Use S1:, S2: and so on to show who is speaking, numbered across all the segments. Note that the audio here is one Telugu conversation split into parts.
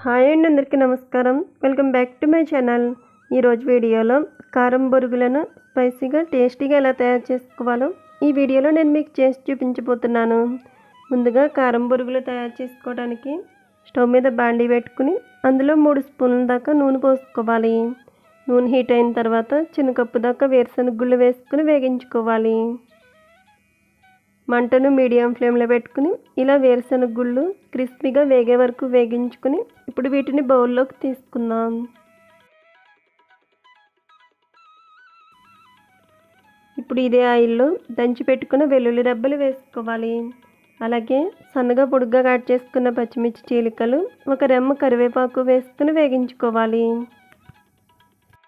S1: హాయ్ అండి, అందరికీ నమస్కారం. Welcome back to my channel. ఈరోజు వీడియోలో కారం బొరుగులను స్పైసీగా టేస్టీగా ఎలా తయారు చేసుకోవాలో ఈ వీడియోలో నేను మీకు చేసి చూపించబోతున్నాను. ముందుగా కారం బొరుగులు తయారు చేసుకోవడానికి స్టవ్ మీద బాండీ పెట్టుకుని అందులో 3 స్పూన్ల దాకా నూనె పోసుకోవాలి. నూనె హీట్ అయిన తర్వాత చిన్న కప్పు దాకా వేరుశనగ గుళ్ళు వేసుకుని వేగించుకోవాలి. మంటను మీడియం ఫ్లేమ్లో పెట్టుకుని ఇలా వేరుశనగ గుళ్ళు క్రిస్పీగా వేగే వరకు వేగించుకుని ఇప్పుడు వీటిని బౌల్లోకి తీసుకుందాం. ఇప్పుడు ఇదే ఆయిల్లో దంచి పెట్టుకున్న వెల్లుల్లి రెబ్బలు వేసుకోవాలి. అలాగే సన్నగా పొడుగ్గా కట్ చేసుకున్న పచ్చిమిర్చి చీలికలు, ఒక రెమ్మ కరివేపాకు వేసుకుని వేగించుకోవాలి.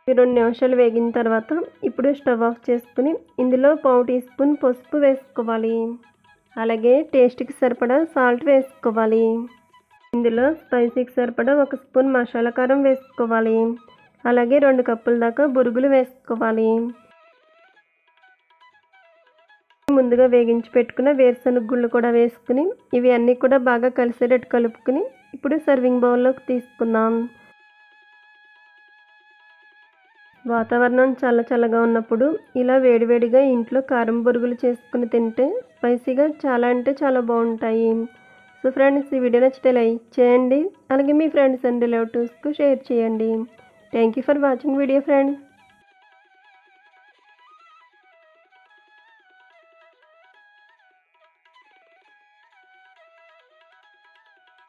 S1: 2 నిమిషాలు వేగిన తర్వాత ఇప్పుడు స్టవ్ ఆఫ్ చేసుకుని ఇందులో 1/2 టీ స్పూన్ పసుపు వేసుకోవాలి. అలాగే టేస్ట్కి సరిపడా సాల్ట్ వేసుకోవాలి. ఇందులో స్పైసీకి సరిపడా 1 స్పూన్ మసాలా కారం వేసుకోవాలి. అలాగే 2 కప్పుల దాకా బొరుగులు వేసుకోవాలి. ముందుగా వేగించి పెట్టుకున్న వేరుశనగ గుళ్ళు కూడా వేసుకుని ఇవి అన్నీ కూడా బాగా కలిసేటట్టు కలుపుకుని ఇప్పుడు సర్వింగ్ బౌల్లోకి తీసుకుందాం. వాతావరణం చల్లగా ఉన్నప్పుడు ఇలా వేడివేడిగా ఇంట్లో కారం బొరుగులు చేసుకుని తింటే స్పైసీగా చాలా అంటే చాలా బాగుంటాయి. సో ఫ్రెండ్స్, ఈ వీడియో నచ్చితే లైక్ చేయండి. అలాగే మీ ఫ్రెండ్స్ అండ్ రిలేటివ్స్కు షేర్ చేయండి. Thank you for watching video friends.